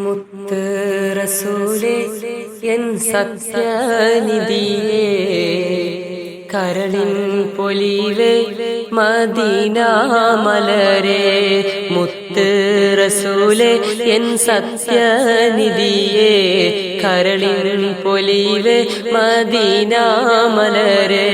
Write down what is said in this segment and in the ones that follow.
മുത്ത് റസൂലേ N സത്യനിധിയേ, കരളിൻ പൊലിവേ Medina മലരേ. മുത്ത് റസൂലേ എൻ സത്യനിധിയേ, കരളിൻ പൊലിവേ മദീന മലരേ.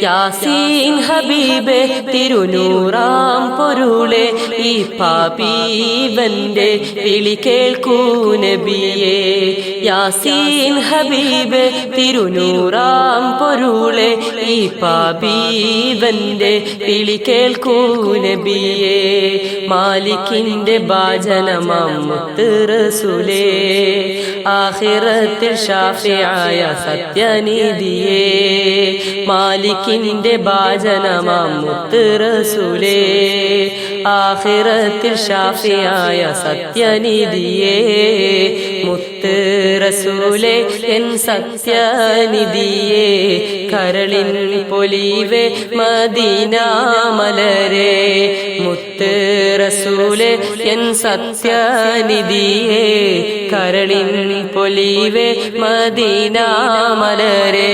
യാസീൻ ഹബീബേ തിരുനൂറാം പൊരുളെ, ഈ പാപീവന്റെ വിളി കേൾക്കൂ നബിയേ. യാസീൻ ഹബീബേ തിരുനൂറാം പൊരുളെ, ഈ പാപീവന്റെ വിളി കേൾക്കൂ നബിയേ. മാലിക്കിന്റെ ഭാജനമാം മുത്ത് റസൂലേ, ആഖിറത്തിൽ ഷാഫിയായ സത്യനിധിയേ. മാലിക്കിന്റെ ഭാജനമാം മുത്ത് റസൂലേ, ആഖിറത്തിൽ ഷാഫിയായ സത്യനിധിയേ. മുത്ത് റസൂലേ എൻ സത്യനിധിയേ, കരളിൻ പൊലിവേ മദീന മലരേ. മുത്ത് റസൂലേ എൻ സത്യനിധിയേ, കരളിൻ പൊലിവേ മദീന മലരേ.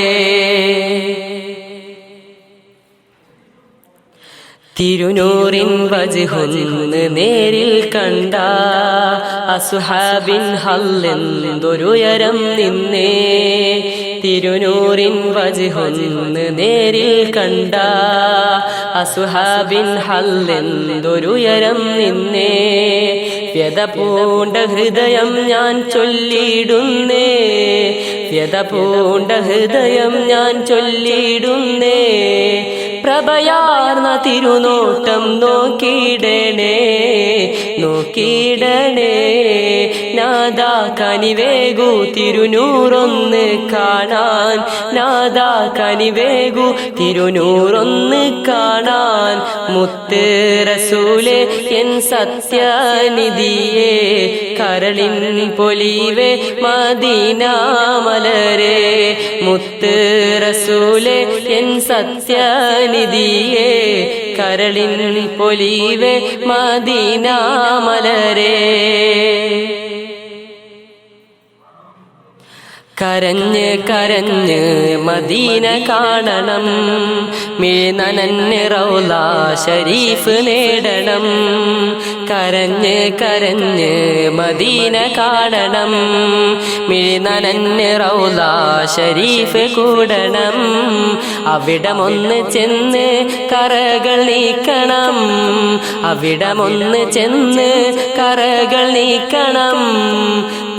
തിരുനൂറിൻ വജ്ഹൊന്ന് നേരിൽ കണ്ട അസ്ഹാബിൻ ഹല്ലെന്തൊരുയരം നിന്നേ. തിരുനൂറിൻ വജ്ഹൊന്ന് നേരിൽ കണ്ട അസ്ഹാബിൻ ഹല്ലെന്തൊരുയരം നിന്നേ. വ്യത പൂണ്ട ഹൃദയം ഞാൻ ചൊല്ലിടുന്നേ, വ്യത പൂണ്ട ഹൃദയം ഞാൻ ചൊല്ലിടുന്നേ. പ്രഭയാർന്ന തിരുനോട്ടം നോക്കിയിടണേ, നോക്കിയിടണേ. നാദാ കനിവേകൂ തിരുനൂറൊന്ന് കാണാൻ, നാദാ കനിവേകൂ തിരുനൂറൊന്ന് കാണാൻ. മുത്ത് റസൂലേ എൻ സത്യനിധിയേ, കരളിൻ പൊലിവേ മദീന മലരേ. മുത്ത് റസൂലേ എൻ സത്യനിധിയേ, കരളിൻ പൊലിവേ മദീന മലരേ. കരഞ്ഞ് കരഞ്ഞ് മദീന കാണണം, മിഴ്നനഞ്ഞ് റൗള ശരീഫ് നേടണം. കരഞ്ഞ് കരഞ്ഞ് മദീന കാണണം, മിഴ്നനഞ്ഞ് റൗള ശരീഫ് കൂടണം. അവിടമൊന്ന് ചെന്ന് കറകൾ നീക്കണം, അവിടമൊന്ന് ചെന്ന് കറകൾ നീക്കണം.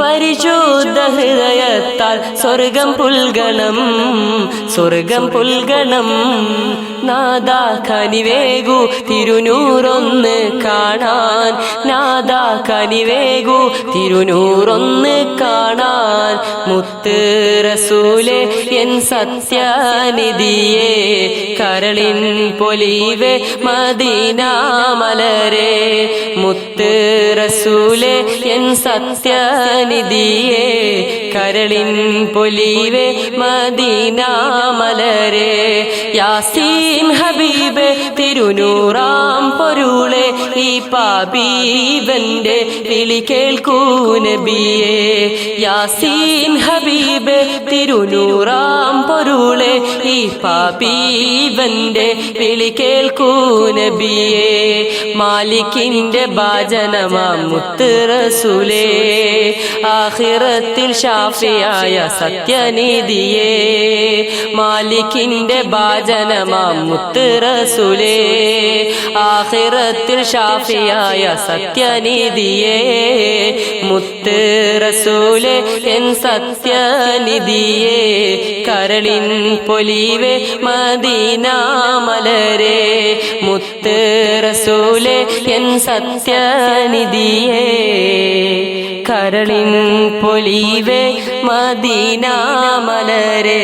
പരിശുദ്ധ ഹൃദയത്താൽ സ്വർഗം പുൽകണം, സ്വർഗം പുൽകണം. നാദാ കനിവേകൂ തിരുനൂറൊന്ന് കാണാൻ, നാദാ കനിവേകൂ തിരുനൂറൊന്ന് കാണാൻ. മുത്ത് റസൂലേ എൻ സത്യനിധിയേ, കരളിൻ പൊലിവേ മദീന മലരേ. മുത്ത് റസൂലേ എൻ സത്യനിധിയേ, കരളിൻ പൊലിവേ മദീന മലരേ. യാസീൻ ഹബീബേ തിരുനൂറാം പൊരുളെ, ഈ പാപീവന്റെ വിളി കേൾക്കൂ നബിയേ. യാസീൻ ഹബീബേ തിരുനൂറാം പൊരുളെ, ഈ പാപീവന്റെ വിളി കേൾക്കൂ നബിയേ. മാലിക്കിന്റെ ഭാജനമാം മുത്ത് റസൂലേ, ആഖിറത്തിൽ ഷാഫിയായ സത്യനിധിയേ. മാലിക്കിന്റെ ഭാജനമാം മുത്ത് റസൂലേ, ആഖിറത്തിൽ ഷാഫിയായ സത്യനിധിയേ. മുത്ത് റസൂലേ എൻ സത്യനിധിയേ, കരളിൻ പൊലിവേ മദീന മലരേ. മുത്ത് റസൂലേ എൻ സത്യനിധിയേ, കരളിൻ പൊലിവേ മദീന മലരേ.